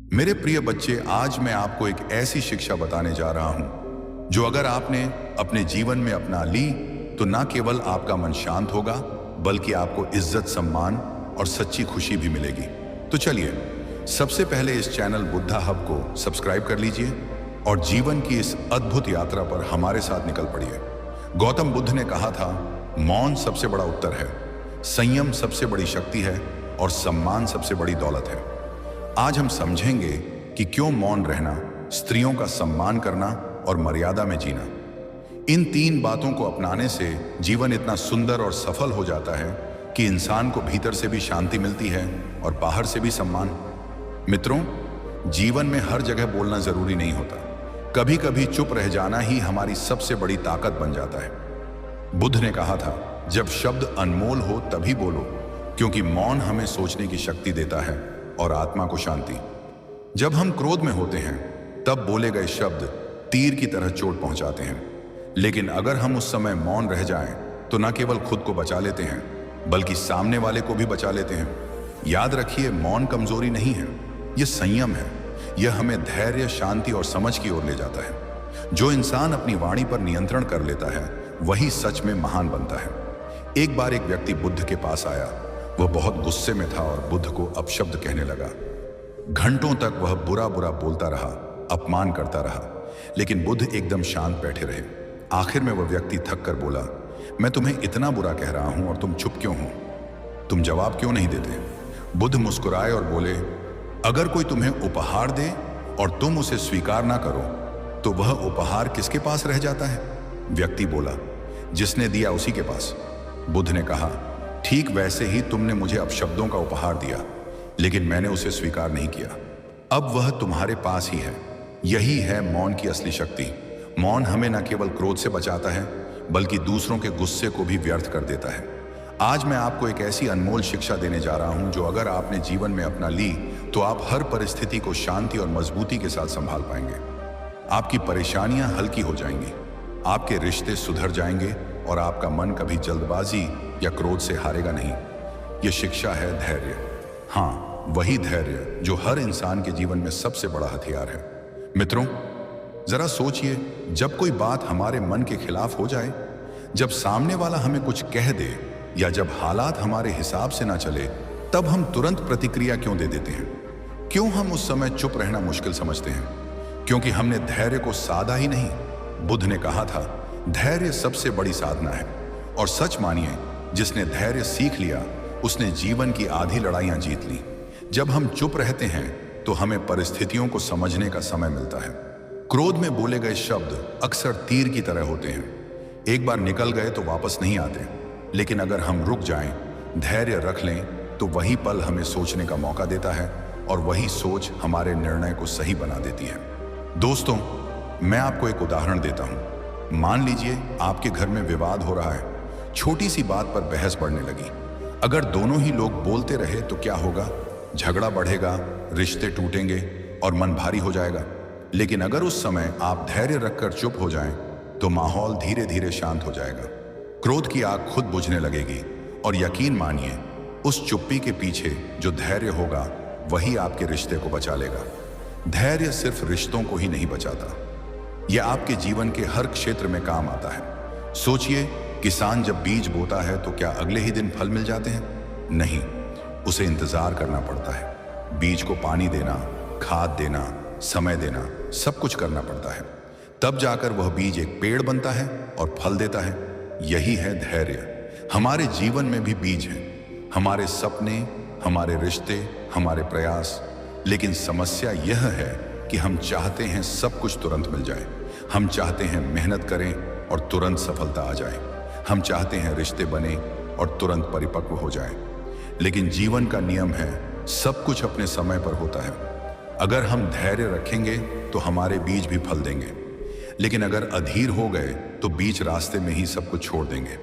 मेरे प्रिय बच्चे, आज मैं आपको एक ऐसी शिक्षा बताने जा रहा हूं जो अगर आपने अपने जीवन में अपना ली तो ना केवल आपका मन शांत होगा बल्कि आपको इज्जत, सम्मान और सच्ची खुशी भी मिलेगी। तो चलिए, सबसे पहले इस चैनल बुद्धा हब को सब्सक्राइब कर लीजिए और जीवन की इस अद्भुत यात्रा पर हमारे साथ निकल पड़िए। गौतम बुद्ध ने कहा था, मौन सबसे बड़ा उत्तर है, संयम सबसे बड़ी शक्ति है और सम्मान सबसे बड़ी दौलत है। आज हम समझेंगे कि क्यों मौन रहना, स्त्रियों का सम्मान करना और मर्यादा में जीना, इन तीन बातों को अपनाने से जीवन इतना सुंदर और सफल हो जाता है कि इंसान को भीतर से भी शांति मिलती है और बाहर से भी सम्मान। मित्रों, जीवन में हर जगह बोलना जरूरी नहीं होता। कभी कभी चुप रह जाना ही हमारी सबसे बड़ी ताकत बन जाता है। बुद्ध ने कहा था, जब शब्द अनमोल हो तभी बोलो, क्योंकि मौन हमें सोचने की शक्ति देता है और आत्मा को शांति। जब हम क्रोध में होते हैं तब बोले गए शब्द तीर की तरह चोट पहुंचाते हैं, लेकिन अगर हम उस समय मौन रह जाएं तो न केवल खुद को बचा लेते हैं बल्कि सामने वाले को भी बचा लेते हैं। याद रखिए, मौन कमजोरी नहीं है, यह संयम है। यह हमें धैर्य, शांति और समझ की ओर ले जाता है। जो इंसान अपनी वाणी पर नियंत्रण कर लेता है वही सच में महान बनता है। एक बार एक व्यक्ति बुद्ध के पास आया। वह बहुत गुस्से में था और बुद्ध को अपशब्द कहने लगा। घंटों तक वह बुरा बुरा बोलता रहा, अपमान करता रहा, लेकिन बुद्ध एकदम शांत बैठे रहे। आखिर में वह व्यक्ति थक कर बोला, मैं तुम्हें इतना बुरा कह रहा हूं और तुम चुप क्यों हो? तुम जवाब क्यों नहीं देते? बुद्ध मुस्कुराए और बोले, अगर कोई तुम्हें उपहार दे और तुम उसे स्वीकार ना करो तो वह उपहार किसके पास रह जाता है? व्यक्ति बोला, जिसने दिया उसी के पास। बुद्ध ने कहा, ठीक वैसे ही तुमने मुझे अपशब्दों का उपहार दिया, लेकिन मैंने उसे स्वीकार नहीं किया। अब वह तुम्हारे पास ही है। यही है मौन की असली शक्ति। मौन हमें न केवल क्रोध से बचाता है बल्कि दूसरों के गुस्से को भी व्यर्थ कर देता है। आज मैं आपको एक ऐसी अनमोल शिक्षा देने जा रहा हूं जो अगर आपने जीवन में अपना ली तो आप हर परिस्थिति को शांति और मजबूती के साथ संभाल पाएंगे। आपकी परेशानियां हल्की हो जाएंगी, आपके रिश्ते सुधर जाएंगे और आपका मन कभी जल्दबाजी या क्रोध से हारेगा नहीं। यह शिक्षा है धैर्य। हाँ, वही धैर्य जो हर इंसान के जीवन में सबसे बड़ा हथियार है। मित्रों, जरा सोचिए, जब कोई बात हमारे मन के खिलाफ हो जाए, जब सामने वाला हमें कुछ कह दे या जब हालात हमारे हिसाब से ना चले, तब हम तुरंत प्रतिक्रिया क्यों दे देते हैं? क्यों हम उस समय चुप रहना मुश्किल समझते हैं? क्योंकि हमने धैर्य को साधा ही नहीं। बुद्ध ने कहा था, धैर्य सबसे बड़ी साधना है। और सच मानिए, जिसने धैर्य सीख लिया उसने जीवन की आधी लड़ाइयां जीत ली। जब हम चुप रहते हैं तो हमें परिस्थितियों को समझने का समय मिलता है। क्रोध में बोले गए शब्द अक्सर तीर की तरह होते हैं। एक बार निकल गए तो वापस नहीं आते, लेकिन अगर हम रुक जाएं, धैर्य रख लें, तो वही पल हमें सोचने का मौका देता है और वही सोच हमारे निर्णय को सही बना देती है। दोस्तों, मैं आपको एक उदाहरण देता हूं। मान लीजिए आपके घर में विवाद हो रहा है। छोटी सी बात पर बहस बढ़ने लगी। अगर दोनों ही लोग बोलते रहे तो क्या होगा? झगड़ा बढ़ेगा, रिश्ते टूटेंगे और मन भारी हो जाएगा। लेकिन अगर उस समय आप धैर्य रखकर चुप हो जाएं, तो माहौल धीरे धीरे शांत हो जाएगा। क्रोध की आग खुद बुझने लगेगी और यकीन मानिए, उस चुप्पी के पीछे जो धैर्य होगा वही आपके रिश्ते को बचा लेगा। धैर्य सिर्फ रिश्तों को ही नहीं बचाता, यह आपके जीवन के हर क्षेत्र में काम आता है। सोचिए, किसान जब बीज बोता है तो क्या अगले ही दिन फल मिल जाते हैं? नहीं, उसे इंतजार करना पड़ता है। बीज को पानी देना, खाद देना, समय देना, सब कुछ करना पड़ता है। तब जाकर वह बीज एक पेड़ बनता है और फल देता है। यही है धैर्य। हमारे जीवन में भी बीज हैं, हमारे सपने, हमारे रिश्ते, हमारे प्रयास। लेकिन समस्या यह है कि हम चाहते हैं सब कुछ तुरंत मिल जाए। हम चाहते हैं मेहनत करें और तुरंत सफलता आ जाए। हम चाहते हैं रिश्ते बने और तुरंत परिपक्व हो जाएं। लेकिन जीवन का नियम है, सब कुछ अपने समय पर होता है। अगर हम धैर्य रखेंगे तो हमारे बीज भी फल देंगे, लेकिन अगर अधीर हो गए तो बीच रास्ते में ही सब कुछ छोड़ देंगे।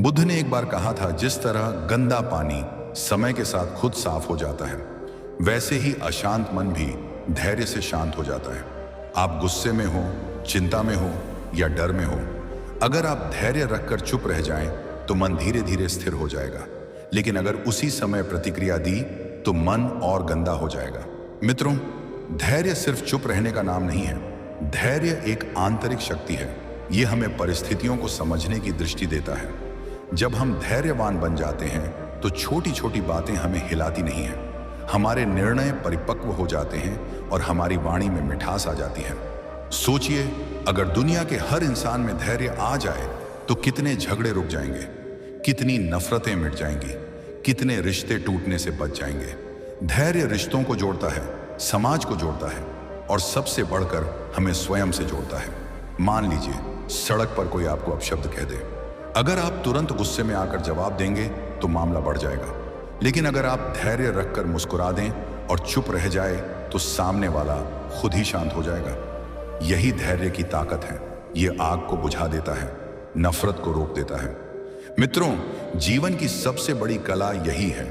बुद्ध ने एक बार कहा था, जिस तरह गंदा पानी समय के साथ खुद साफ हो जाता है, वैसे ही अशांत मन भी धैर्य से शांत हो जाता है। आप गुस्से में हो, चिंता में हो या डर में हो, अगर आप धैर्य रखकर चुप रह जाएं तो मन धीरे धीरे स्थिर हो जाएगा। लेकिन अगर उसी समय प्रतिक्रिया दी तो मन और गंदा हो जाएगा। मित्रों, धैर्य सिर्फ चुप रहने का नाम नहीं है। धैर्य एक आंतरिक शक्ति है। ये हमें परिस्थितियों को समझने की दृष्टि देता है। जब हम धैर्यवान बन जाते हैं तो छोटी छोटी बातें हमें हिलाती नहीं हैं। हमारे निर्णय परिपक्व हो जाते हैं और हमारी वाणी में मिठास आ जाती है। सोचिए, अगर दुनिया के हर इंसान में धैर्य आ जाए तो कितने झगड़े रुक जाएंगे, कितनी नफरतें मिट जाएंगी, कितने रिश्ते टूटने से बच जाएंगे। धैर्य रिश्तों को जोड़ता है, समाज को जोड़ता है और सबसे बढ़कर हमें स्वयं से जोड़ता है। मान लीजिए सड़क पर कोई आपको अपशब्द कह दे। अगर आप तुरंत गुस्से में आकर जवाब देंगे तो मामला बढ़ जाएगा, लेकिन अगर आप धैर्य रखकर मुस्कुरा दें और चुप रह जाए तो सामने वाला खुद ही शांत हो जाएगा। यही धैर्य की ताकत है। ये आग को बुझा देता है, नफरत को रोक देता है। मित्रों, जीवन की सबसे बड़ी कला यही है,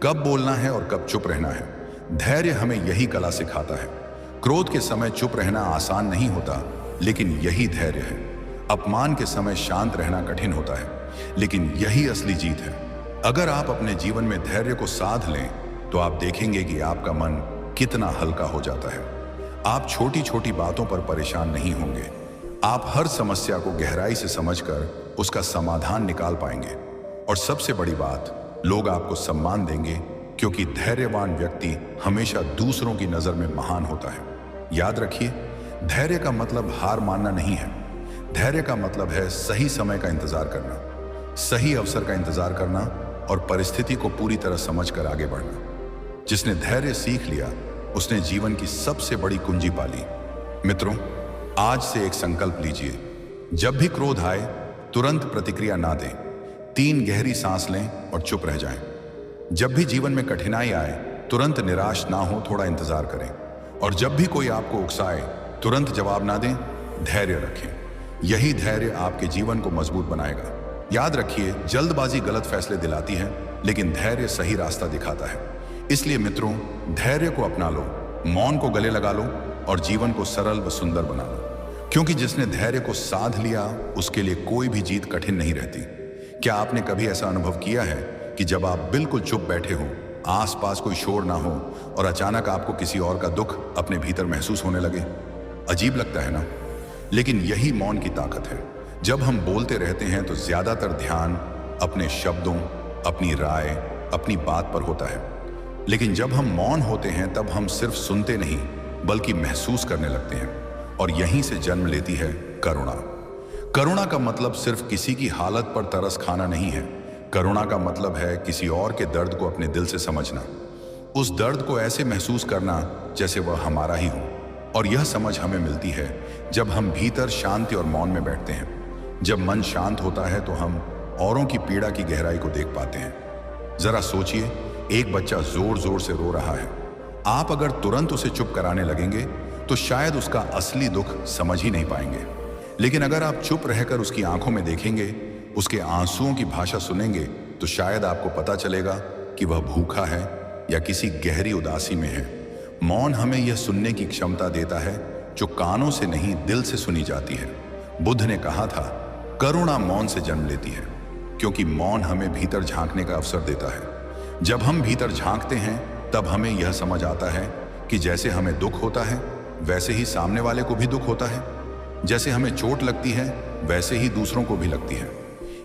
कब बोलना है और कब चुप रहना है। धैर्य हमें यही कला सिखाता है। क्रोध के समय चुप रहना आसान नहीं होता, लेकिन यही धैर्य है। अपमान के समय शांत रहना कठिन होता है, लेकिन यही असली जीत है। अगर आप अपने जीवन में धैर्य को साध लें तो आप देखेंगे कि आपका मन कितना हल्का हो जाता है। आप छोटी छोटी बातों पर परेशान नहीं होंगे। आप हर समस्या को गहराई से समझकर उसका समाधान निकाल पाएंगे। और सबसे बड़ी बात, लोग आपको सम्मान देंगे, क्योंकि धैर्यवान व्यक्ति हमेशा दूसरों की नजर में महान होता है। याद रखिए, धैर्य का मतलब हार मानना नहीं है। धैर्य का मतलब है सही समय का इंतजार करना, सही अवसर का इंतजार करना और परिस्थिति को पूरी तरह समझकर आगे बढ़ना। जिसने धैर्य सीख लिया उसने जीवन की सबसे बड़ी कुंजी पाली। मित्रों, आज से एक संकल्प लीजिए, जब भी क्रोध आए तुरंत प्रतिक्रिया ना दें। 3 गहरी सांस लें और चुप रह जाएं। जब भी जीवन में कठिनाई आए तुरंत निराश ना हो, थोड़ा इंतजार करें। और जब भी कोई आपको उकसाए तुरंत जवाब ना दें, धैर्य रखें। यही धैर्य आपके जीवन को मजबूत बनाएगा। याद रखिए, जल्दबाजी गलत फैसले दिलाती है, लेकिन धैर्य सही रास्ता दिखाता है। इसलिए मित्रों, धैर्य को अपना लो, मौन को गले लगा लो और जीवन को सरल व सुंदर बना लो। क्योंकि जिसने धैर्य को साध लिया उसके लिए कोई भी जीत कठिन नहीं रहती। क्या आपने कभी ऐसा अनुभव किया है कि जब आप बिल्कुल चुप बैठे हो, आसपास कोई शोर ना हो और अचानक आपको किसी और का दुख अपने भीतर महसूस होने लगे? अजीब लगता है ना? लेकिन यही मौन की ताकत है। जब हम बोलते रहते हैं तो ज्यादातर ध्यान अपने शब्दों, अपनी राय, अपनी बात पर होता है। लेकिन जब हम मौन होते हैं तब हम सिर्फ सुनते नहीं बल्कि महसूस करने लगते हैं। और यहीं से जन्म लेती है करुणा। करुणा का मतलब सिर्फ किसी की हालत पर तरस खाना नहीं है। करुणा का मतलब है किसी और के दर्द को अपने दिल से समझना, उस दर्द को ऐसे महसूस करना जैसे वह हमारा ही हो। और यह समझ हमें मिलती है जब हम भीतर शांति और मौन में बैठते हैं। जब मन शांत होता है तो हम औरों की पीड़ा की गहराई को देख पाते हैं। जरा सोचिए, एक बच्चा जोर जोर से रो रहा है। आप अगर तुरंत उसे चुप कराने लगेंगे तो शायद उसका असली दुख समझ ही नहीं पाएंगे। लेकिन अगर आप चुप रहकर उसकी आंखों में देखेंगे, उसके आंसुओं की भाषा सुनेंगे, तो शायद आपको पता चलेगा कि वह भूखा है या किसी गहरी उदासी में है। मौन हमें यह सुनने की क्षमता देता है जो कानों से नहीं, दिल से सुनी जाती है। बुद्ध ने कहा था, करुणा मौन से जन्म लेती है, क्योंकि मौन हमें भीतर झांकने का अवसर देता है। जब हम भीतर झांकते हैं तब हमें यह समझ आता है कि जैसे हमें दुख होता है वैसे ही सामने वाले को भी दुख होता है। जैसे हमें चोट लगती है वैसे ही दूसरों को भी लगती है।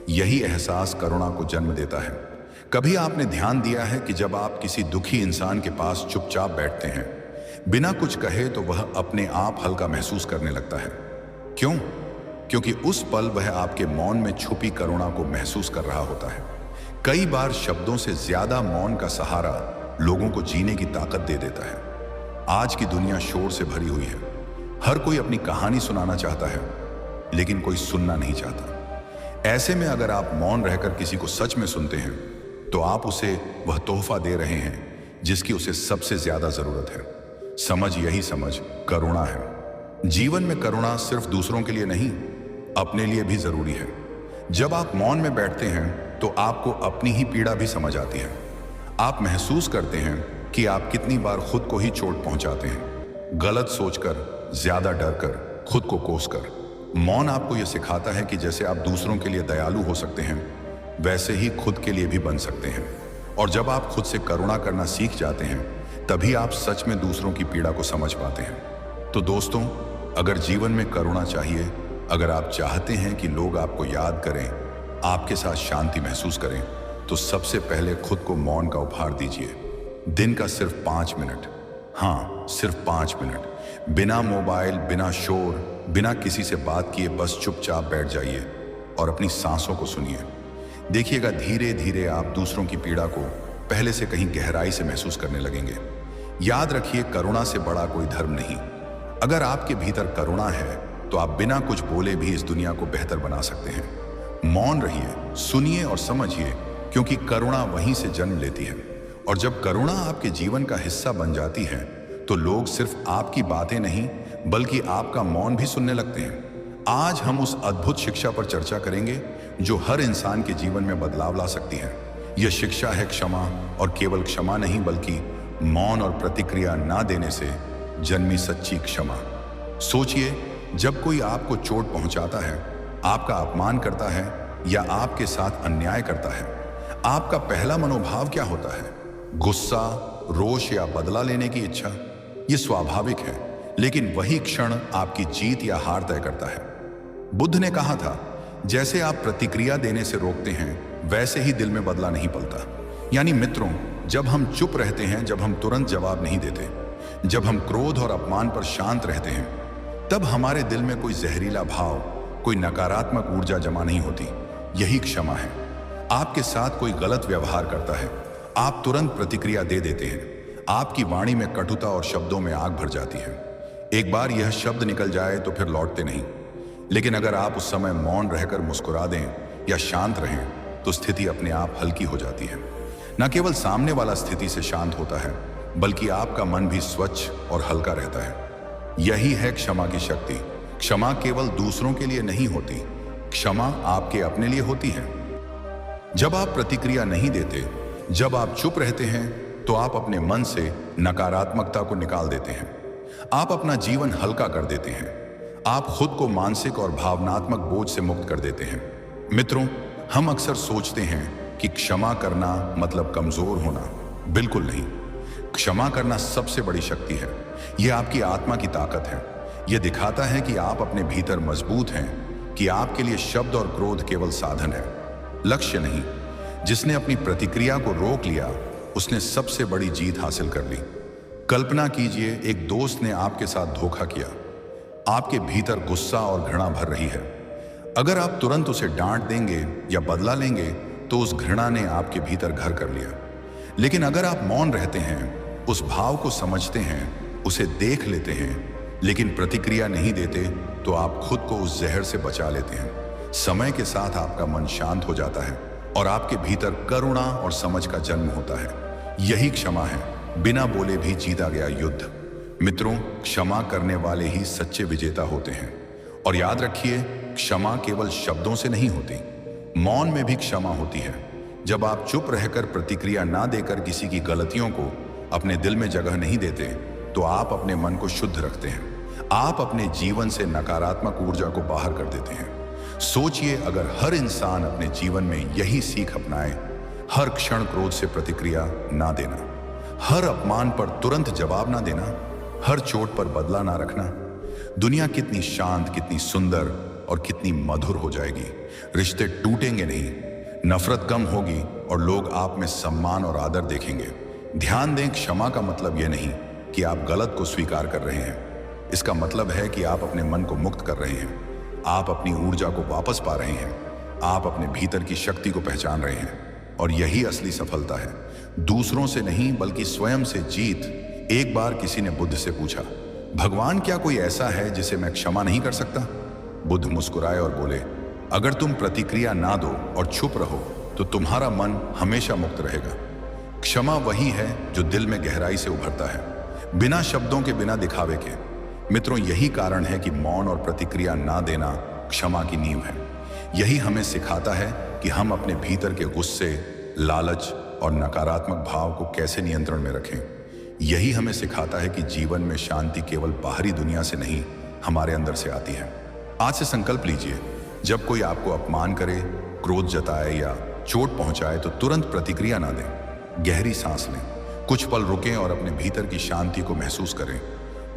यही एहसास करुणा को जन्म देता है। कभी आपने ध्यान दिया है कि जब आप किसी दुखी इंसान के पास चुपचाप बैठते हैं, बिना कुछ कहे, तो वह अपने आप हल्का महसूस करने लगता है। क्यों? क्योंकि उस पल वह आपके मौन में छुपी करुणा को महसूस कर रहा होता है। कई बार शब्दों से ज्यादा मौन का सहारा लोगों को जीने की ताकत दे देता है। आज की दुनिया शोर से भरी हुई है। हर कोई अपनी कहानी सुनाना चाहता है, लेकिन कोई सुनना नहीं चाहता। ऐसे में अगर आप मौन रहकर किसी को सच में सुनते हैं तो आप उसे वह तोहफा दे रहे हैं जिसकी उसे सबसे ज्यादा जरूरत है। समझ, यही समझ करुणा है। जीवन में करुणा सिर्फ दूसरों के लिए नहीं, अपने लिए भी जरूरी है। जब आप मौन में बैठते हैं तो आपको अपनी ही पीड़ा भी समझ आती है। आप महसूस करते हैं कि आप कितनी बार खुद को ही चोट पहुंचाते हैं, गलत सोचकर, ज्यादा डरकर, खुद को कोसकर। मौन आपको यह सिखाता है कि जैसे आप दूसरों के लिए दयालु हो सकते हैं, वैसे ही खुद के लिए भी बन सकते हैं। और जब आप खुद से करुणा करना सीख जाते हैं, तभी आप सच में दूसरों की पीड़ा को समझ पाते हैं। तो दोस्तों, अगर जीवन में करुणा चाहिए, अगर आप चाहते हैं कि लोग आपको याद करें, आपके साथ शांति महसूस करें, तो सबसे पहले खुद को मौन का उपहार दीजिए। दिन का सिर्फ 5 मिनट, हाँ सिर्फ 5 मिनट, बिना मोबाइल, बिना शोर, बिना किसी से बात किए बस चुपचाप बैठ जाइए और अपनी सांसों को सुनिए। देखिएगा धीरे धीरे आप दूसरों की पीड़ा को पहले से कहीं गहराई से महसूस करने लगेंगे। याद रखिए, करुणा से बड़ा कोई धर्म नहीं। अगर आपके भीतर करुणा है तो आप बिना कुछ बोले भी इस दुनिया को बेहतर बना सकते हैं। मौन रहिए, सुनिए और समझिए, क्योंकि करुणा वहीं से जन्म लेती है। और जब करुणा आपके जीवन का हिस्सा बन जाती है तो लोग सिर्फ आपकी बातें नहीं बल्कि आपका मौन भी सुनने लगते हैं। आज हम उस अद्भुत शिक्षा पर चर्चा करेंगे जो हर इंसान के जीवन में बदलाव ला सकती है। यह शिक्षा है क्षमा, और केवल क्षमा नहीं बल्कि मौन और प्रतिक्रिया ना देने से जन्मी सच्ची क्षमा। सोचिए, जब कोई आपको चोट पहुंचाता है, आपका अपमान करता है या आपके साथ अन्याय करता है, आपका पहला मनोभाव क्या होता है? गुस्सा, रोष या बदला लेने की इच्छा? यह स्वाभाविक है, लेकिन वही क्षण आपकी जीत या हार तय करता है। बुद्ध ने कहा था, जैसे आप प्रतिक्रिया देने से रोकते हैं वैसे ही दिल में बदला नहीं पलता। यानी मित्रों, जब हम चुप रहते हैं, जब हम तुरंत जवाब नहीं देते, जब हम क्रोध और अपमान पर शांत रहते हैं, तब हमारे दिल में कोई जहरीला भाव, कोई नकारात्मक ऊर्जा जमा नहीं होती। यही क्षमा है। आपके साथ कोई गलत व्यवहार करता है, आप तुरंत प्रतिक्रिया दे देते हैं। आपकी वाणी में कटुता और शब्दों में आग भर जाती है। एक बार यह शब्द निकल जाए तो फिर लौटते नहीं। लेकिन अगर आप उस समय मौन रहकर मुस्कुरा दें या शांत रहें तो स्थिति अपने आप हल्की हो जाती है। न केवल सामने वाला स्थिति से शांत होता है बल्कि आपका मन भी स्वच्छ और हल्का रहता है। यही है क्षमा की शक्ति। क्षमा केवल दूसरों के लिए नहीं होती, क्षमा आपके अपने लिए होती है। जब आप प्रतिक्रिया नहीं देते, जब आप चुप रहते हैं, तो आप अपने मन से नकारात्मकता को निकाल देते हैं। आप अपना जीवन हल्का कर देते हैं। आप खुद को मानसिक और भावनात्मक बोझ से मुक्त कर देते हैं। मित्रों, हम अक्सर सोचते हैं कि क्षमा करना मतलब कमजोर होना। बिल्कुल नहीं। क्षमा करना सबसे बड़ी शक्ति है। यह आपकी आत्मा की ताकत है। यह दिखाता है कि आप अपने भीतर मजबूत हैं, कि आपके लिए शब्द और क्रोध केवल साधन है, लक्ष्य नहीं। जिसने अपनी प्रतिक्रिया को रोक लिया, उसने सबसे बड़ी जीत हासिल कर ली। कल्पना कीजिए, एक दोस्त ने आपके साथ धोखा किया। आपके भीतर गुस्सा और घृणा भर रही है। अगर आप तुरंत उसे डांट देंगे या बदला लेंगे तो उस घृणा ने आपके भीतर घर कर लिया। लेकिन अगर आप मौन रहते हैं, उस भाव को समझते हैं, उसे देख लेते हैं, लेकिन प्रतिक्रिया नहीं देते, तो आप खुद को उस जहर से बचा लेते हैं। समय के साथ आपका मन शांत हो जाता है और आपके भीतर करुणा और समझ का जन्म होता है। यही क्षमा है, बिना बोले भी जीता गया युद्ध। मित्रों, क्षमा करने वाले ही सच्चे विजेता होते हैं। और याद रखिए, क्षमा केवल शब्दों से नहीं होती, मौन में भी क्षमा होती है। जब आप चुप रहकर प्रतिक्रिया ना देकर किसी की गलतियों को अपने दिल में जगह नहीं देते, तो आप अपने मन को शुद्ध रखते हैं। आप अपने जीवन से नकारात्मक ऊर्जा को बाहर कर देते हैं। सोचिए, अगर हर इंसान अपने जीवन में यही सीख अपनाए, हर क्षण क्रोध से प्रतिक्रिया ना देना, हर अपमान पर तुरंत जवाब ना देना, हर चोट पर बदला ना रखना, दुनिया कितनी शांत, कितनी सुंदर और कितनी मधुर हो जाएगी। रिश्ते टूटेंगे नहीं, नफरत कम होगी और लोग आप में सम्मान और आदर देखेंगे। ध्यान दें, क्षमा का मतलब यह नहीं कि आप गलत को स्वीकार कर रहे हैं। इसका मतलब है कि आप अपने मन को मुक्त कर रहे हैं, आप अपनी ऊर्जा को वापस पा रहे हैं, आप अपने भीतर की शक्ति को पहचान रहे हैं। और यही असली सफलता है, दूसरों से नहीं बल्कि स्वयं से जीत। एक बार किसी ने बुद्ध से पूछा, भगवान क्या कोई ऐसा है जिसे मैं क्षमा नहीं कर सकता? बुद्ध मुस्कुराए और बोले, अगर तुम प्रतिक्रिया ना दो और चुप रहो तो तुम्हारा मन हमेशा मुक्त रहेगा। क्षमा वही है जो दिल में गहराई से उभरता है, बिना शब्दों के, बिना दिखावे के। मित्रों, यही कारण है कि मौन और प्रतिक्रिया ना देना क्षमा की नींव है। यही हमें सिखाता है कि हम अपने भीतर के गुस्से, लालच और नकारात्मक भाव को कैसे नियंत्रण में रखें। यही हमें सिखाता है कि जीवन में शांति केवल बाहरी दुनिया से नहीं, हमारे अंदर से आती है। आज से संकल्प लीजिए, जब कोई आपको अपमान करे, क्रोध जताए या चोट पहुंचाए तो तुरंत प्रतिक्रिया ना दें। गहरी सांस लें, कुछ पल रुकें और अपने भीतर की शांति को महसूस करें।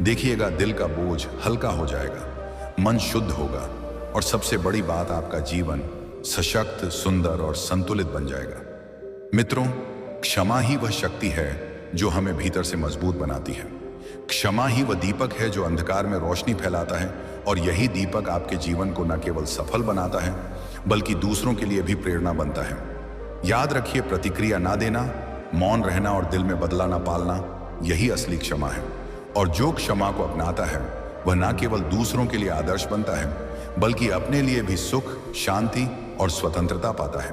देखिएगा दिल का बोझ हल्का हो जाएगा, मन शुद्ध होगा और सबसे बड़ी बात, आपका जीवन सशक्त, सुंदर और संतुलित बन जाएगा। मित्रों, क्षमा ही वह शक्ति है जो हमें भीतर से मजबूत बनाती है। क्षमा ही वह दीपक है जो अंधकार में रोशनी फैलाता है, और यही दीपक आपके जीवन को न केवल सफल बनाता है बल्कि दूसरों के लिए भी प्रेरणा बनता है। याद रखिए, प्रतिक्रिया ना देना, मौन रहना और दिल में बदला ना पालना, यही असली क्षमा है। और जो क्षमा को अपनाता है वह न केवल दूसरों के लिए आदर्श बनता है बल्कि अपने लिए भी सुख, शांति और स्वतंत्रता पाता है।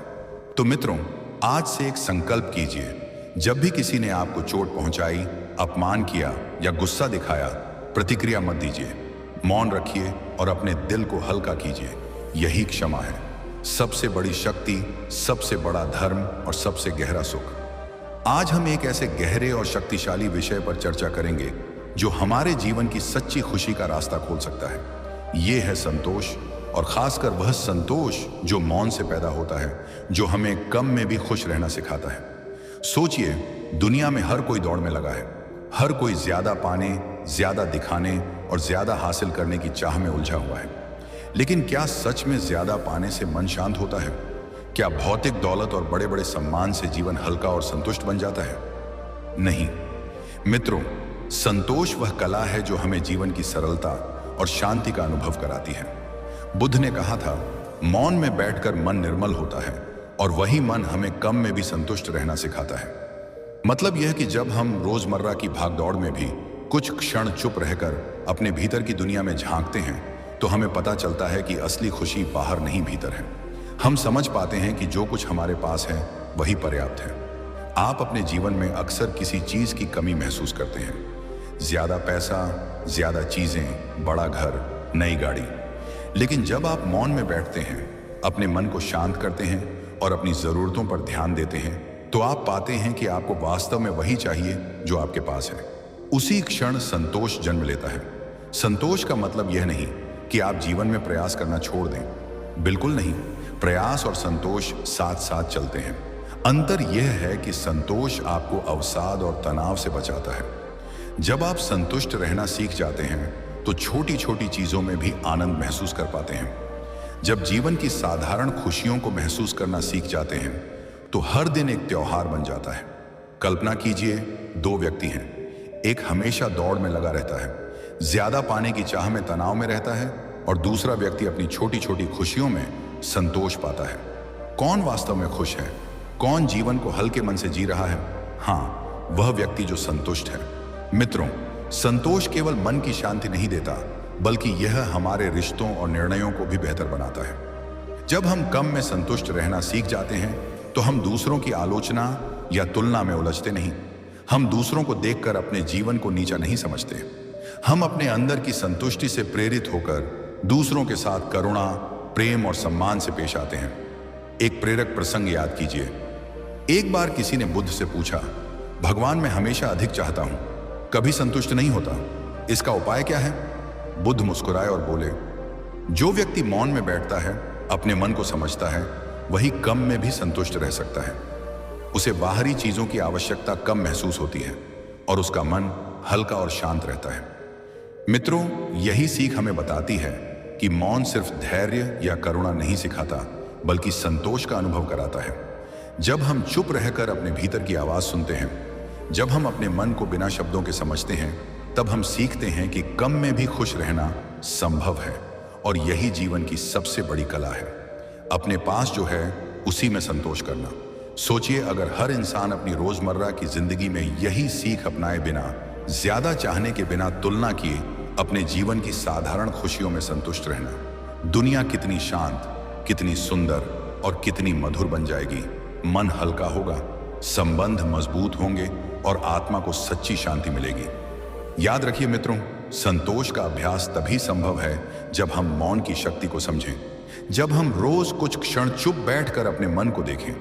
तो मित्रों, आज से एक संकल्प कीजिए, जब भी किसी ने आपको चोट पहुंचाई, अपमान किया या गुस्सा दिखाया, प्रतिक्रिया मत दीजिए। मौन रखिए और अपने दिल को हल्का कीजिए। यही क्षमा है, सबसे बड़ी शक्ति, सबसे बड़ा धर्म और सबसे गहरा सुख। आज हम एक ऐसे गहरे और शक्तिशाली विषय पर चर्चा करेंगे जो हमारे जीवन की सच्ची खुशी का रास्ता खोल सकता है। ये है संतोष, और खासकर वह संतोष जो मौन से पैदा होता है, जो हमें कम में भी खुश रहना सिखाता है। सोचिए, दुनिया में हर कोई दौड़ में लगा है, हर कोई ज्यादा पाने, ज्यादा दिखाने और ज्यादा हासिल करने की चाह में उलझा हुआ है। लेकिन क्या सच में ज्यादा पाने से मन शांत होता है? क्या भौतिक दौलत और बड़े बड़े सम्मान से जीवन हल्का और संतुष्ट बन जाता है? नहीं मित्रों, संतोष वह कला है जो हमें जीवन की सरलता और शांति का अनुभव कराती है। बुद्ध ने कहा था, मौन में बैठकर मन निर्मल होता है, और वही मन हमें कम में भी संतुष्ट रहना सिखाता है। मतलब यह कि जब हम रोजमर्रा की भागदौड़ में भी कुछ क्षण चुप रहकर अपने भीतर की दुनिया में झांकते हैं, तो हमें पता चलता है कि असली खुशी बाहर नहीं, भीतर है। हम समझ पाते हैं कि जो कुछ हमारे पास है वही पर्याप्त है। आप अपने जीवन में अक्सर किसी चीज की कमी महसूस करते हैं, ज्यादा पैसा, ज्यादा चीजें, बड़ा घर, नई गाड़ी। लेकिन जब आप मौन में बैठते हैं, अपने मन को शांत करते हैं और अपनी जरूरतों पर ध्यान देते हैं, तो आप पाते हैं कि आपको वास्तव में वही चाहिए जो आपके पास है। उसी क्षण संतोष जन्म लेता है। संतोष का मतलब यह नहीं कि आप जीवन में प्रयास करना छोड़ दें, बिल्कुल नहीं। प्रयास और संतोष साथ साथ चलते हैं। अंतर यह है कि संतोष आपको अवसाद और तनाव से बचाता है। जब आप संतुष्ट रहना सीख जाते हैं तो छोटी छोटी चीजों में भी आनंद महसूस कर पाते हैं। जब जीवन की साधारण खुशियों को महसूस करना सीख जाते हैं तो हर दिन एक त्योहार बन जाता है। कल्पना कीजिए, दो व्यक्ति हैं, एक हमेशा दौड़ में लगा रहता है, ज्यादा पाने की चाह में तनाव में रहता है, और दूसरा व्यक्ति अपनी छोटी छोटी खुशियों में संतोष पाता है। कौन वास्तव में खुश है? कौन जीवन को हल्के मन से जी रहा है? हाँ, वह व्यक्ति जो संतुष्ट है। मित्रों, संतोष केवल मन की शांति नहीं देता, बल्कि यह हमारे रिश्तों और निर्णयों को भी बेहतर बनाता है। जब हम कम में संतुष्ट रहना सीख जाते हैं तो हम दूसरों की आलोचना या तुलना में उलझते नहीं। हम दूसरों को देखकर अपने जीवन को नीचा नहीं समझते। हम अपने अंदर की संतुष्टि से प्रेरित होकर दूसरों के साथ करुणा, प्रेम और सम्मान से पेश आते हैं। एक प्रेरक प्रसंग याद कीजिए। एक बार किसी ने बुद्ध से पूछा, भगवान मैं हमेशा अधिक चाहता हूं, कभी संतुष्ट नहीं होता, इसका उपाय क्या है? बुद्ध मुस्कुराए और बोले, जो व्यक्ति मौन में बैठता है, अपने मन को समझता है, वही कम में भी संतुष्ट रह सकता है। उसे बाहरी चीजों की आवश्यकता कम महसूस होती है और उसका मन हल्का और शांत रहता है। मित्रों, यही सीख हमें बताती है कि मौन सिर्फ धैर्य या करुणा नहीं सिखाता, बल्कि संतोष का अनुभव कराता है। जब हम चुप रहकर अपने भीतर की आवाज सुनते हैं, जब हम अपने मन को बिना शब्दों के समझते हैं, तब हम सीखते हैं कि कम में भी खुश रहना संभव है। और यही जीवन की सबसे बड़ी कला है, अपने पास जो है उसी में संतोष करना। सोचिए, अगर हर इंसान अपनी रोजमर्रा की जिंदगी में यही सीख अपनाए बिना, ज्यादा चाहने के बिना तुलना किए, अपने जीवन की साधारण खुशियों में संतुष्ट रहना, दुनिया कितनी शांत, कितनी सुंदर और कितनी मधुर बन जाएगी। मन हल्का होगा, संबंध मजबूत होंगे और आत्मा को सच्ची शांति मिलेगी। याद रखिए मित्रों, संतोष का अभ्यास तभी संभव है जब हम मौन की शक्ति को समझें, जब हम रोज कुछ क्षण चुप बैठकर अपने मन को देखें,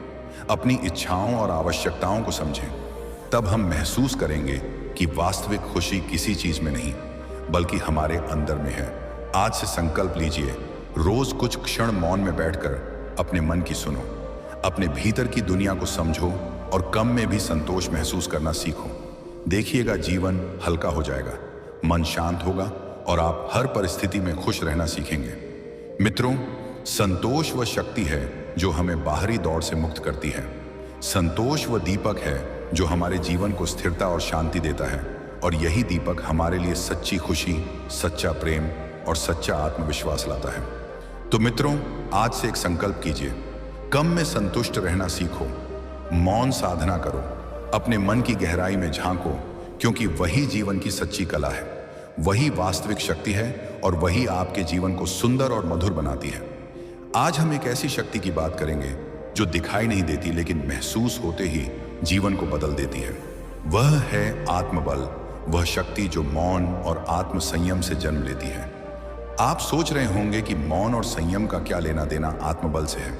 अपनी इच्छाओं और आवश्यकताओं को समझें। तब हम महसूस करेंगे कि वास्तविक खुशी किसी चीज में नहीं, बल्कि हमारे अंदर में है। आज से संकल्प लीजिए, रोज कुछ क्षण मौन में बैठकर अपने मन की सुनो, अपने भीतर की दुनिया को समझो और कम में भी संतोष महसूस करना सीखो। देखिएगा जीवन हल्का हो जाएगा, मन शांत होगा और आप हर परिस्थिति में खुश रहना सीखेंगे। मित्रों, संतोष वह शक्ति है जो हमें बाहरी दौड़ से मुक्त करती है। संतोष वह दीपक है जो हमारे जीवन को स्थिरता और शांति देता है, और यही दीपक हमारे लिए सच्ची खुशी, सच्चा प्रेम और सच्चा आत्मविश्वास लाता है। तो मित्रों, आज से एक संकल्प कीजिए, कम में संतुष्ट रहना सीखो, मौन साधना करो, अपने मन की गहराई में झांको, क्योंकि वही जीवन की सच्ची कला है, वही वास्तविक शक्ति है और वही आपके जीवन को सुंदर और मधुर बनाती है। आज हम एक ऐसी शक्ति की बात करेंगे जो दिखाई नहीं देती लेकिन महसूस होते ही जीवन को बदल देती है। वह है आत्मबल, वह शक्ति जो मौन और आत्म संयम से जन्म लेती है। आप सोच रहे होंगे कि मौन और संयम का क्या लेना देना आत्मबल से है।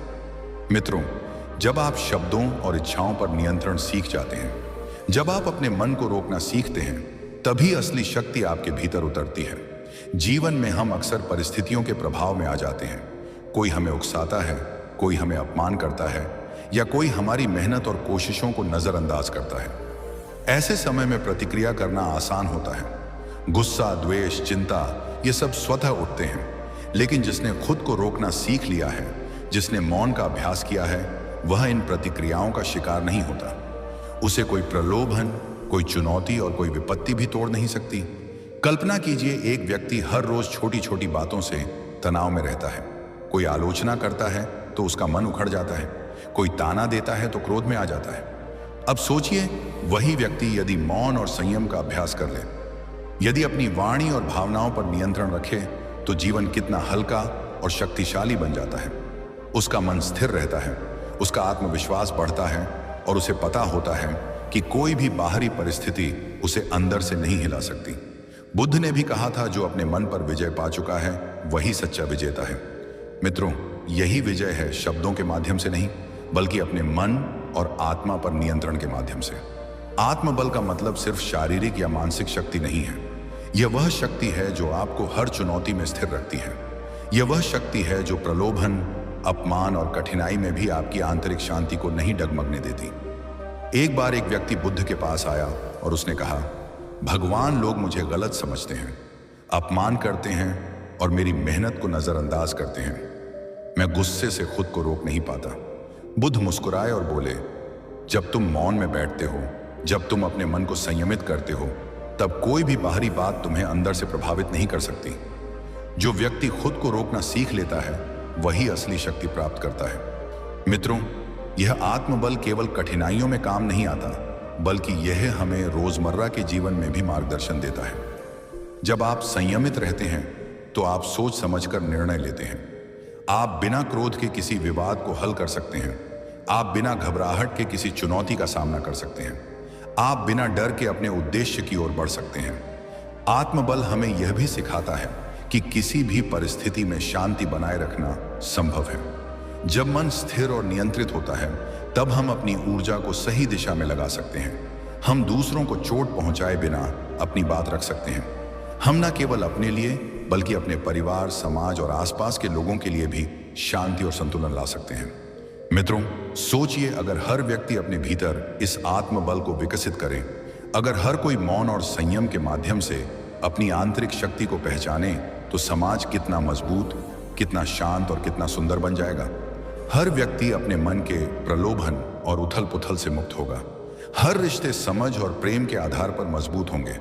मित्रों, जब आप शब्दों और इच्छाओं पर नियंत्रण सीख जाते हैं, जब आप अपने मन को रोकना सीखते हैं, तभी असली शक्ति आपके भीतर उतरती है। जीवन में हम अक्सर परिस्थितियों के प्रभाव में आ जाते हैं। कोई हमें उकसाता है, कोई हमें अपमान करता है, या कोई हमारी मेहनत और कोशिशों को नजरअंदाज करता है। ऐसे समय में प्रतिक्रिया करना आसान होता है। गुस्सा, द्वेष, चिंता, ये सब स्वतः उठते हैं। लेकिन जिसने खुद को रोकना सीख लिया है, जिसने मौन का अभ्यास किया है, वह इन प्रतिक्रियाओं का शिकार नहीं होता। उसे कोई प्रलोभन, कोई चुनौती और कोई विपत्ति भी तोड़ नहीं सकती। कल्पना कीजिए, एक व्यक्ति हर रोज छोटी छोटी बातों से तनाव में रहता है। कोई आलोचना करता है तो उसका मन उखड़ जाता है, कोई ताना देता है तो क्रोध में आ जाता है। अब सोचिए, वही व्यक्ति यदि मौन और संयम का अभ्यास कर ले, यदि अपनी वाणी और भावनाओं पर नियंत्रण रखे, तो जीवन कितना हल्का और शक्तिशाली बन जाता है। उसका मन स्थिर रहता है, उसका आत्मविश्वास बढ़ता है और उसे पता होता है कि कोई भी बाहरी परिस्थिति उसे अंदर से नहीं हिला सकती। बुद्ध ने भी कहा था, जो अपने मन पर विजय पा चुका है वही सच्चा विजेता है। मित्रों, यही विजय है शब्दों के माध्यम से नहीं, बल्कि अपने मन और आत्मा पर नियंत्रण के माध्यम से। आत्मबल का मतलब सिर्फ शारीरिक या मानसिक शक्ति नहीं है। यह वह शक्ति है जो आपको हर चुनौती में स्थिर रखती है। यह वह शक्ति है जो प्रलोभन, अपमान और कठिनाई में भी आपकी आंतरिक शांति को नहीं डगमगने देती। एक बार एक व्यक्ति बुद्ध के पास आया और उसने कहा, भगवान, लोग मुझे गलत समझते हैं, अपमान करते हैं और मेरी मेहनत को नजरअंदाज करते हैं। मैं गुस्से से खुद को रोक नहीं पाता। बुद्ध मुस्कुराए और बोले, जब तुम मौन में बैठते हो, जब तुम अपने मन को संयमित करते हो, तब कोई भी बाहरी बात तुम्हें अंदर से प्रभावित नहीं कर सकती। जो व्यक्ति खुद को रोकना सीख लेता है, वही असली शक्ति प्राप्त करता है। मित्रों, यह आत्मबल केवल कठिनाइयों में काम नहीं आता, बल्कि यह हमें रोजमर्रा के जीवन में भी मार्गदर्शन देता है। जब आप संयमित रहते हैं, तो आप सोच समझकर निर्णय लेते हैं। आप बिना क्रोध के किसी विवाद को हल कर सकते हैं। आप बिना घबराहट के किसी चुनौती का सामना कर सकते हैं। आप बिना डर के अपने उद्देश्य की ओर बढ़ सकते हैं। आत्मबल हमें यह भी सिखाता है कि किसी भी परिस्थिति में शांति बनाए रखना संभव है। जब मन स्थिर और नियंत्रित होता है, तब हम अपनी ऊर्जा को सही दिशा में लगा सकते हैं। हम दूसरों को चोट पहुंचाए बिना अपनी बात रख सकते हैं। हम न केवल अपने लिए, बल्कि अपने परिवार, समाज और आसपास के लोगों के लिए भी शांति और संतुलन ला सकते हैं। मित्रों, सोचिए, अगर हर व्यक्ति अपने भीतर इस आत्मबल को विकसित करे, अगर हर कोई मौन और संयम के माध्यम से अपनी आंतरिक शक्ति को पहचाने, तो समाज कितना मजबूत, कितना शांत और कितना सुंदर बन जाएगा। हर व्यक्ति अपने मन के प्रलोभन और उथल पुथल से मुक्त होगा। हर रिश्ते समझ और प्रेम के आधार पर मजबूत होंगे।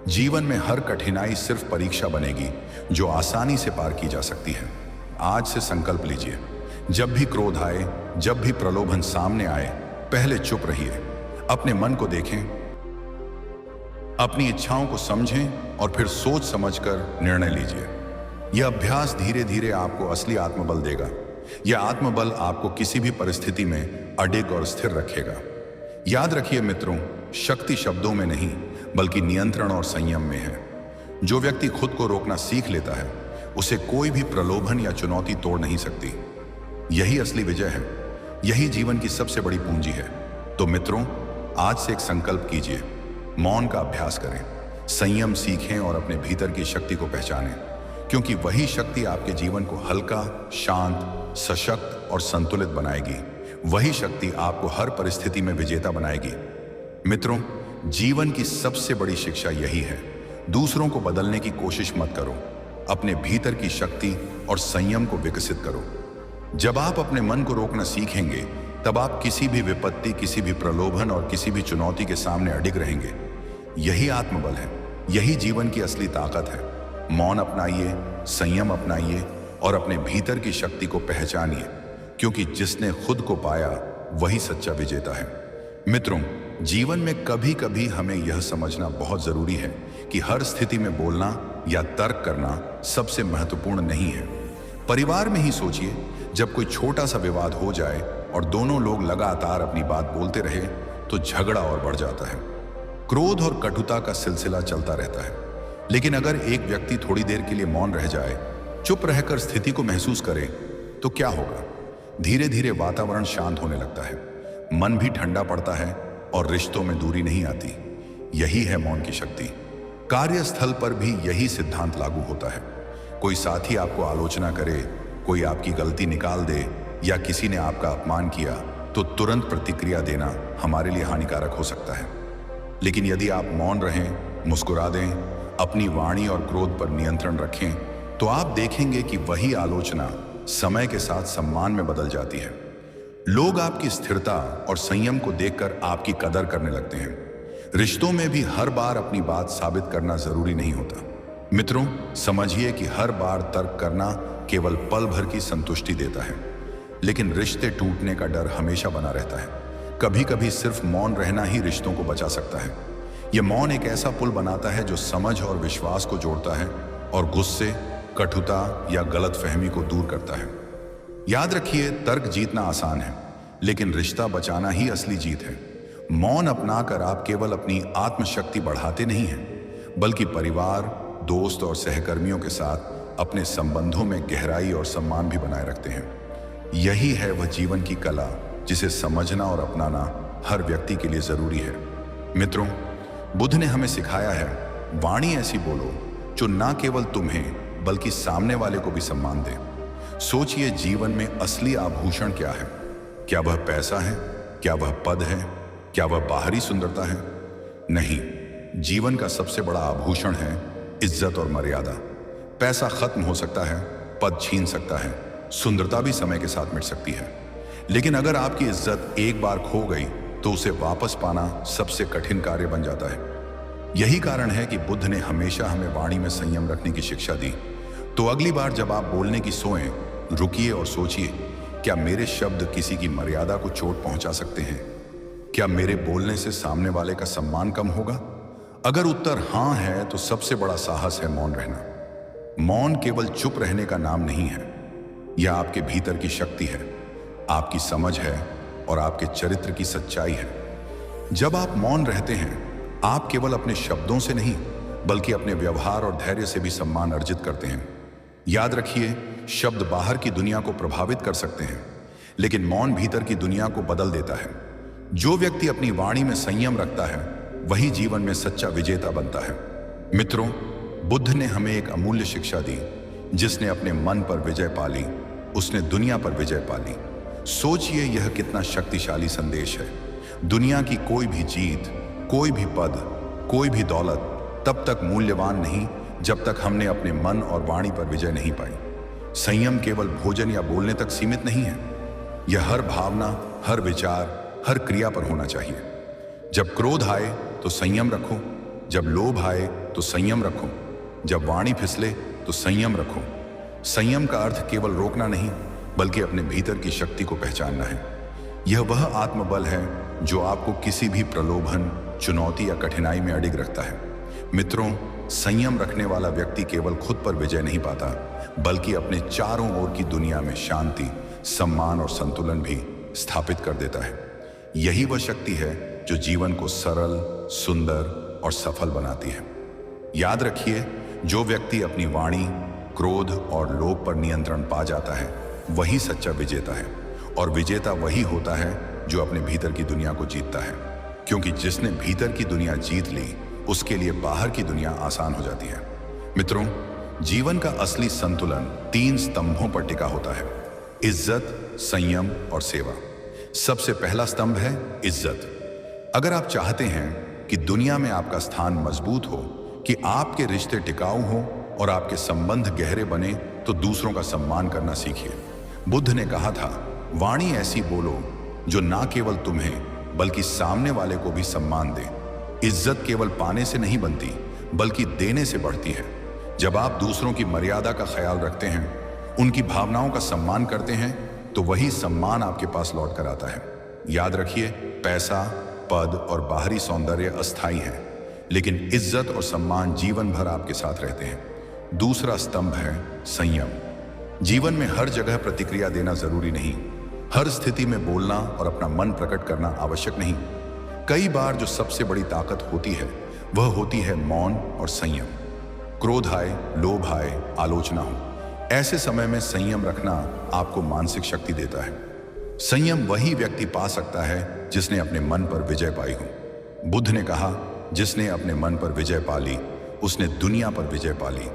जीवन में हर कठिनाई सिर्फ परीक्षा बनेगी, जो आसानी से पार की जा सकती है। आज से संकल्प लीजिए, जब भी क्रोध आए, जब भी प्रलोभन सामने आए, पहले चुप रहिए, अपने मन को देखें, अपनी इच्छाओं को समझें और फिर सोच समझकर निर्णय लीजिए। यह अभ्यास धीरे धीरे आपको असली आत्मबल देगा। यह आत्मबल आपको किसी भी परिस्थिति में अडिग और स्थिर रखेगा। याद रखिए मित्रों, शक्ति शब्दों में नहीं, बल्कि नियंत्रण और संयम में है। जो व्यक्ति खुद को रोकना सीख लेता है, उसे कोई भी प्रलोभन या चुनौती तोड़ नहीं सकती। यही असली विजय है, यही जीवन की सबसे बड़ी पूंजी है। तो मित्रों, आज से एक संकल्प कीजिए, मौन का अभ्यास करें, संयम सीखें और अपने भीतर की शक्ति को पहचानें, क्योंकि वही शक्ति आपके जीवन को हल्का, शांत, सशक्त और संतुलित बनाएगी। वही शक्ति आपको हर परिस्थिति में विजेता बनाएगी। मित्रों, जीवन की सबसे बड़ी शिक्षा यही है, दूसरों को बदलने की कोशिश मत करो, अपने भीतर की शक्ति और संयम को विकसित करो। जब आप अपने मन को रोकना सीखेंगे, तब आप किसी भी विपत्ति, किसी भी प्रलोभन और किसी भी चुनौती के सामने अडिग रहेंगे। यही आत्मबल है, यही जीवन की असली ताकत है। मौन अपनाइए, संयम अपनाइए और अपने भीतर की शक्ति को पहचानिए, क्योंकि जिसने खुद को पाया वही सच्चा विजेता है। मित्रों, जीवन में कभी कभी हमें यह समझना बहुत जरूरी है कि हर स्थिति में बोलना या तर्क करना सबसे महत्वपूर्ण नहीं है। परिवार में ही सोचिए, जब कोई छोटा सा विवाद हो जाए और दोनों लोग लगातार अपनी बात बोलते रहे तो झगड़ा और बढ़ जाता है। क्रोध और कटुता का सिलसिला चलता रहता है। लेकिन अगर एक व्यक्ति थोड़ी देर के लिए मौन रह जाए, चुप रहकर स्थिति को महसूस करे, तो क्या होगा? धीरे धीरे वातावरण शांत होने लगता है, मन भी ठंडा पड़ता है और रिश्तों में दूरी नहीं आती। यही है मौन की शक्ति। कार्यस्थल पर भी यही सिद्धांत लागू होता है। कोई साथी आपको आलोचना करे, कोई आपकी गलती निकाल दे या किसी ने आपका अपमान किया, तो तुरंत प्रतिक्रिया देना हमारे लिए हानिकारक हो सकता है। लेकिन यदि आप मौन रहें, मुस्कुरा दें, अपनी वाणी और क्रोध पर नियंत्रण रखें, तो आप देखेंगे कि वही आलोचना समय के साथ सम्मान में बदल जाती है। लोग आपकी स्थिरता और संयम को देखकर आपकी कदर करने लगते हैं। रिश्तों में भी हर बार अपनी बात साबित करना जरूरी नहीं होता। मित्रों, समझिए कि हर बार तर्क करना केवल पल भर की संतुष्टि देता है, लेकिन रिश्ते टूटने का डर हमेशा बना रहता है। कभी कभी सिर्फ मौन रहना ही रिश्तों को बचा सकता है। यह मौन एक ऐसा पुल बनाता है जो समझ और विश्वास को जोड़ता है और गुस्से, कटुता या गलतफहमी को दूर करता है। याद रखिए, तर्क जीतना आसान है, लेकिन रिश्ता बचाना ही असली जीत है। मौन अपनाकर आप केवल अपनी आत्मशक्ति बढ़ाते नहीं हैं, बल्कि परिवार, दोस्त और सहकर्मियों के साथ अपने संबंधों में गहराई और सम्मान भी बनाए रखते हैं। यही है वह जीवन की कला जिसे समझना और अपनाना हर व्यक्ति के लिए जरूरी है। मित्रों, बुद्ध ने हमें सिखाया है, वाणी ऐसी बोलो जो ना केवल तुम्हें बल्कि सामने वाले को भी सम्मान दे। सोचिए, जीवन में असली आभूषण क्या है? क्या वह पैसा है? क्या वह पद है? क्या वह बाहरी सुंदरता है? नहीं, जीवन का सबसे बड़ा आभूषण है इज्जत और मर्यादा। पैसा खत्म हो सकता है, पद छीन सकता है, सुंदरता भी समय के साथ मिट सकती है, लेकिन अगर आपकी इज्जत एक बार खो गई तो उसे वापस पाना सबसे कठिन कार्य बन जाता है। यही कारण है कि बुद्ध ने हमेशा हमें वाणी में संयम रखने की शिक्षा दी। तो अगली बार जब आप बोलने की सोएं, रुकिए और सोचिए, क्या मेरे शब्द किसी की मर्यादा को चोट पहुंचा सकते हैं? क्या मेरे बोलने से सामने वाले का सम्मान कम होगा? अगर उत्तर हां है, तो सबसे बड़ा साहस है मौन रहना। मौन केवल चुप रहने का नाम नहीं है, यह आपके भीतर की शक्ति है, आपकी समझ है और आपके चरित्र की सच्चाई है। जब आप मौन रहते हैं, आप केवल अपने शब्दों से नहीं, बल्कि अपने व्यवहार और धैर्य से भी सम्मान अर्जित करते हैं। याद रखिए, शब्द बाहर की दुनिया को प्रभावित कर सकते हैं, लेकिन मौन भीतर की दुनिया को बदल देता है। जो व्यक्ति अपनी वाणी में संयम रखता है, वही जीवन में सच्चा विजेता बनता है। मित्रों, बुद्ध ने हमें एक अमूल्य शिक्षा दी। जिसने अपने मन पर विजय पाली, उसने दुनिया पर विजय पाली। सोचिए, यह कितना शक्तिशाली संदेश है। दुनिया की कोई भी जीत, कोई भी पद, कोई भी दौलत तब तक मूल्यवान नहीं जब तक हमने अपने मन और वाणी पर विजय नहीं पाई। संयम केवल भोजन या बोलने तक सीमित नहीं है, यह हर भावना, हर विचार, हर क्रिया पर होना चाहिए। जब क्रोध आए तो संयम रखो, जब लोभ आए तो संयम रखो, जब वाणी फिसले तो संयम रखो। संयम का अर्थ केवल रोकना नहीं, बल्कि अपने भीतर की शक्ति को पहचानना है। यह वह आत्मबल है जो आपको किसी भी प्रलोभन, चुनौती या कठिनाई में अडिग रखता है। मित्रों, संयम रखने वाला व्यक्ति केवल खुद पर विजय नहीं पाता, बल्कि अपने चारों ओर की दुनिया में शांति, सम्मान और संतुलन भी स्थापित कर देता है। यही वह शक्ति है जो जीवन को सरल, सुंदर और सफल बनाती है। याद रखिए, जो व्यक्ति अपनी वाणी, क्रोध और लोभ पर नियंत्रण पा जाता है, वही सच्चा विजेता है। और विजेता वही होता है जो अपने भीतर की दुनिया को जीतता है, क्योंकि जिसने भीतर की दुनिया जीत ली, उसके लिए बाहर की दुनिया आसान हो जाती है। मित्रों, जीवन का असली संतुलन 3 स्तंभों पर टिका होता है: इज्जत, संयम और सेवा। सबसे पहला स्तंभ है इज्जत। अगर आप चाहते हैं कि दुनिया में आपका स्थान मजबूत हो, कि आपके रिश्ते टिकाऊ हो और आपके संबंध गहरे बने, तो दूसरों का सम्मान करना सीखिए। बुद्ध ने कहा था, वाणी ऐसी बोलो जो ना केवल तुम्हें बल्कि सामने वाले को भी सम्मान दे। इज्जत केवल पाने से नहीं बनती, बल्कि देने से बढ़ती है। जब आप दूसरों की मर्यादा का ख्याल रखते हैं, उनकी भावनाओं का सम्मान करते हैं, तो वही सम्मान आपके पास लौट कर आता है। याद रखिए, पैसा, पद और बाहरी सौंदर्य अस्थायी हैं, लेकिन इज्जत और सम्मान जीवन भर आपके साथ रहते हैं। दूसरा स्तंभ है संयम। जीवन में हर जगह प्रतिक्रिया देना जरूरी नहीं, हर स्थिति में बोलना और अपना मन प्रकट करना आवश्यक नहीं। कई बार जो सबसे बड़ी ताकत होती है, वह होती है मौन और संयम। क्रोध आए, लोभ आए, आलोचना हो, ऐसे समय में संयम रखना आपको मानसिक शक्ति देता है। संयम वही व्यक्ति पा सकता है जिसने अपने मन पर विजय पाई हो। बुद्ध ने कहा, जिसने अपने मन पर विजय पा ली, उसने दुनिया पर विजय पा ली।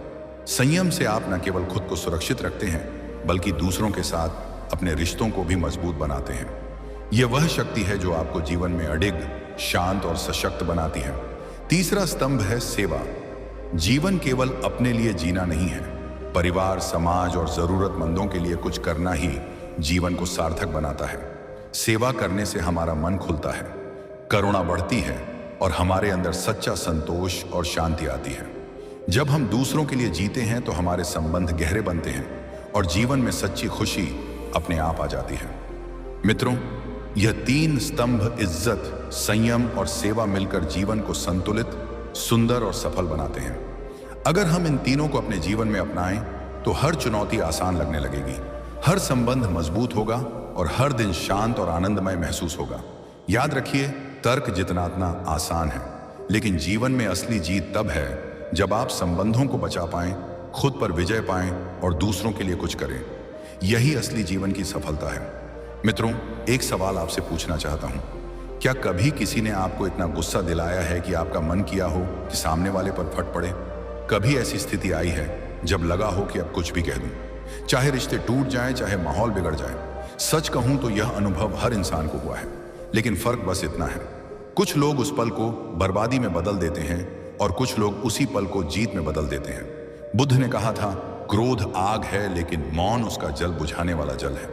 संयम से आप न केवल खुद को सुरक्षित रखते हैं, बल्कि दूसरों के साथ अपने रिश्तों को भी मजबूत बनाते हैं। यह वह शक्ति है जो आपको जीवन में अडिग, शांत और सशक्त बनाती है। तीसरा स्तंभ है सेवा। जीवन केवल अपने लिए जीना नहीं है, परिवार, समाज और जरूरतमंदों के लिए कुछ करना ही जीवन को सार्थक बनाता है। सेवा करने से हमारा मन खुलता है, करुणा बढ़ती है और हमारे अंदर सच्चा संतोष और शांति आती है। जब हम दूसरों के लिए जीते हैं तो हमारे संबंध गहरे बनते हैं और जीवन में सच्ची खुशी अपने आप आ जाती है। मित्रों, यह तीन स्तंभ, इज्जत, संयम और सेवा, मिलकर जीवन को संतुलित, सुंदर और सफल बनाते हैं। अगर हम इन तीनों को अपने जीवन में अपनाएं तो हर चुनौती आसान लगने लगेगी, हर संबंध मजबूत होगा और हर दिन शांत और आनंदमय महसूस होगा। याद रखिए, तर्क जितनाना आसान है, लेकिन जीवन में असली जीत तब है जब आप संबंधों को बचा पाएं, खुद पर विजय पाएं और दूसरों के लिए कुछ करें। यही असली जीवन की सफलता है। मित्रों, एक सवाल आपसे पूछना चाहता हूं, क्या कभी किसी ने आपको इतना गुस्सा दिलाया है कि आपका मन किया हो कि सामने वाले पर फट पड़े? कभी ऐसी स्थिति आई है जब लगा हो कि अब कुछ भी कह दूं, चाहे रिश्ते टूट जाएं, चाहे माहौल बिगड़ जाए? सच कहूं तो यह अनुभव हर इंसान को हुआ है, लेकिन फर्क बस इतना है, कुछ लोग उस पल को बर्बादी में बदल देते हैं और कुछ लोग उसी पल को जीत में बदल देते हैं। बुद्ध ने कहा था, क्रोध आग है, लेकिन मौन उसका जल बुझाने वाला जल है।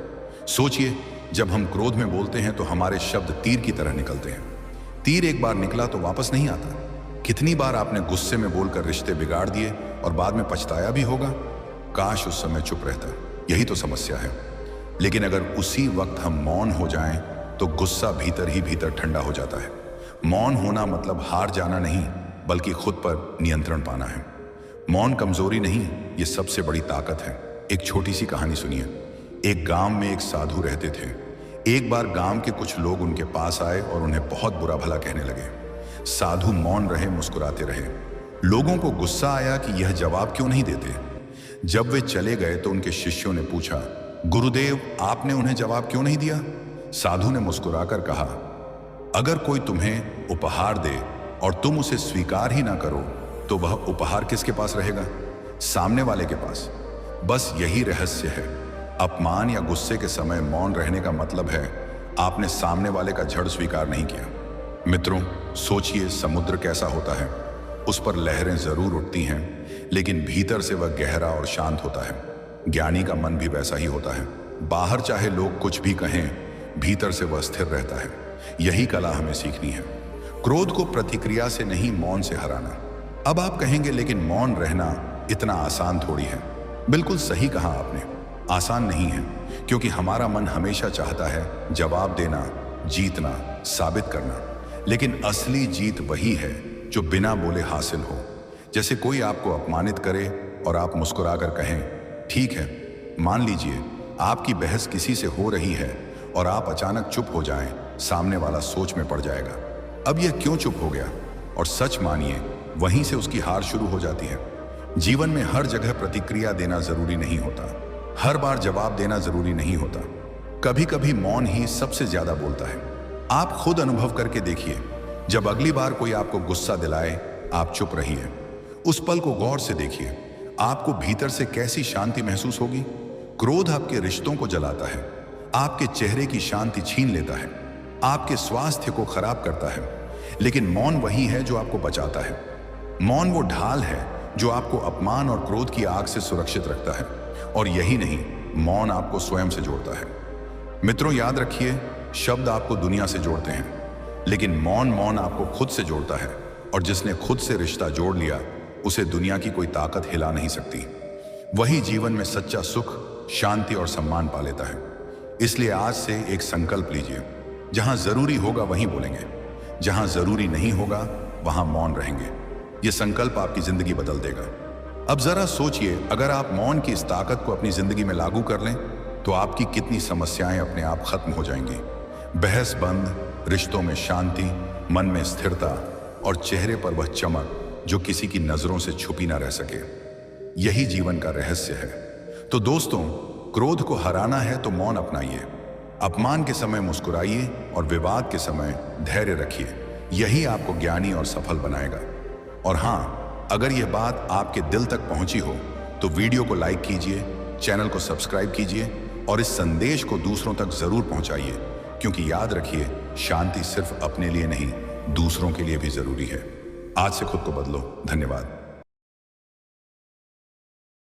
सोचिए, जब हम क्रोध में बोलते हैं तो हमारे शब्द तीर की तरह निकलते हैं। तीर एक बार निकला तो वापस नहीं आता। कितनी बार आपने गुस्से में बोलकर रिश्ते बिगाड़ दिए और बाद में पछताया भी होगा? काश उस समय चुप रहता। यही तो समस्या है। लेकिन अगर उसी वक्त हम मौन हो जाएं, तो गुस्सा भीतर ही भीतर ठंडा हो जाता है। मौन होना मतलब हार जाना नहीं, बल्कि खुद पर नियंत्रण पाना है। मौन कमजोरी नहीं, ये सबसे बड़ी ताकत है। एक छोटी सी कहानी सुनिए। एक गांव में एक साधु रहते थे। एक बार गांव के कुछ लोग उनके पास आए और उन्हें बहुत बुरा भला कहने लगे। साधु मौन रहे, मुस्कुराते रहे। लोगों को गुस्सा आया कि यह जवाब क्यों नहीं देते। जब वे चले गए तो उनके शिष्यों ने पूछा, गुरुदेव, आपने उन्हें जवाब क्यों नहीं दिया? साधु ने मुस्कुराकर कहा, अगर कोई तुम्हें उपहार दे और तुम उसे स्वीकार ही ना करो, तो वह उपहार किसके पास रहेगा? सामने वाले के पास। बस यही रहस्य है। अपमान या गुस्से के समय मौन रहने का मतलब है आपने सामने वाले का झड़ स्वीकार नहीं किया। मित्रों, सोचिए, समुद्र कैसा होता है। उस पर लहरें जरूर उठती हैं, लेकिन भीतर से वह गहरा और शांत होता है। ज्ञानी का मन भी वैसा ही होता है। बाहर चाहे लोग कुछ भी कहें, भीतर से वह स्थिर रहता है। यही कला हमें सीखनी है। क्रोध को प्रतिक्रिया से नहीं, मौन से हराना। अब आप कहेंगे, लेकिन मौन रहना इतना आसान थोड़ी है। बिल्कुल सही कहा आपने, आसान नहीं है, क्योंकि हमारा मन हमेशा चाहता है जवाब देना, जीतना, साबित करना। लेकिन असली जीत वही है जो बिना बोले हासिल हो। जैसे कोई आपको अपमानित करे और आप मुस्कुराकर कहें, ठीक है, मान लीजिए आपकी बहस किसी से हो रही है और आप अचानक चुप हो जाएं, सामने वाला सोच में पड़ जाएगा, अब यह क्यों चुप हो गया? और सच मानिए, वहीं से उसकी हार शुरू हो जाती है। जीवन में हर जगह प्रतिक्रिया देना जरूरी नहीं होता, हर बार जवाब देना जरूरी नहीं होता। कभी कभी मौन ही सबसे ज्यादा बोलता है। आप खुद अनुभव करके देखिए, जब अगली बार कोई आपको गुस्सा दिलाए, आप चुप रहिए। उस पल को गौर से देखिए, आपको भीतर से कैसी शांति महसूस होगी। क्रोध आपके रिश्तों को जलाता है, आपके चेहरे की शांति छीन लेता है, आपके स्वास्थ्य को खराब करता है। लेकिन मौन वही है जो आपको बचाता है। मौन वो ढाल है जो आपको अपमान और क्रोध की आग से सुरक्षित रखता है। और यही नहीं, मौन आपको स्वयं से जोड़ता है। मित्रों, याद रखिए, शब्द आपको दुनिया से जोड़ते हैं, लेकिन मौन आपको खुद से जोड़ता है। और जिसने खुद से रिश्ता जोड़ लिया, उसे दुनिया की कोई ताकत हिला नहीं सकती। वही जीवन में सच्चा सुख, शांति और सम्मान पा लेता है। इसलिए आज से एक संकल्प लीजिए, जहां जरूरी होगा वहीं बोलेंगे, जहां जरूरी नहीं होगा वहां मौन रहेंगे। यह संकल्प आपकी जिंदगी बदल देगा। अब जरा सोचिए, अगर आप मौन की इस ताकत को अपनी जिंदगी में लागू कर लें तो आपकी कितनी समस्याएं अपने आप खत्म हो जाएंगी। बहस बंद, रिश्तों में शांति, मन में स्थिरता और चेहरे पर वह चमक जो किसी की नजरों से छुपी ना रह सके। यही जीवन का रहस्य है। तो दोस्तों, क्रोध को हराना है तो मौन अपनाइए। अपमान के समय मुस्कुराइए और विवाद के समय धैर्य रखिए। यही आपको ज्ञानी और सफल बनाएगा। और हाँ, अगर यह बात आपके दिल तक पहुंची हो तो वीडियो को लाइक कीजिए, चैनल को सब्सक्राइब कीजिए और इस संदेश को दूसरों तक जरूर पहुंचाइए, क्योंकि याद रखिए, शांति सिर्फ अपने लिए नहीं, दूसरों के लिए भी जरूरी है। आज से खुद को बदलो। धन्यवाद।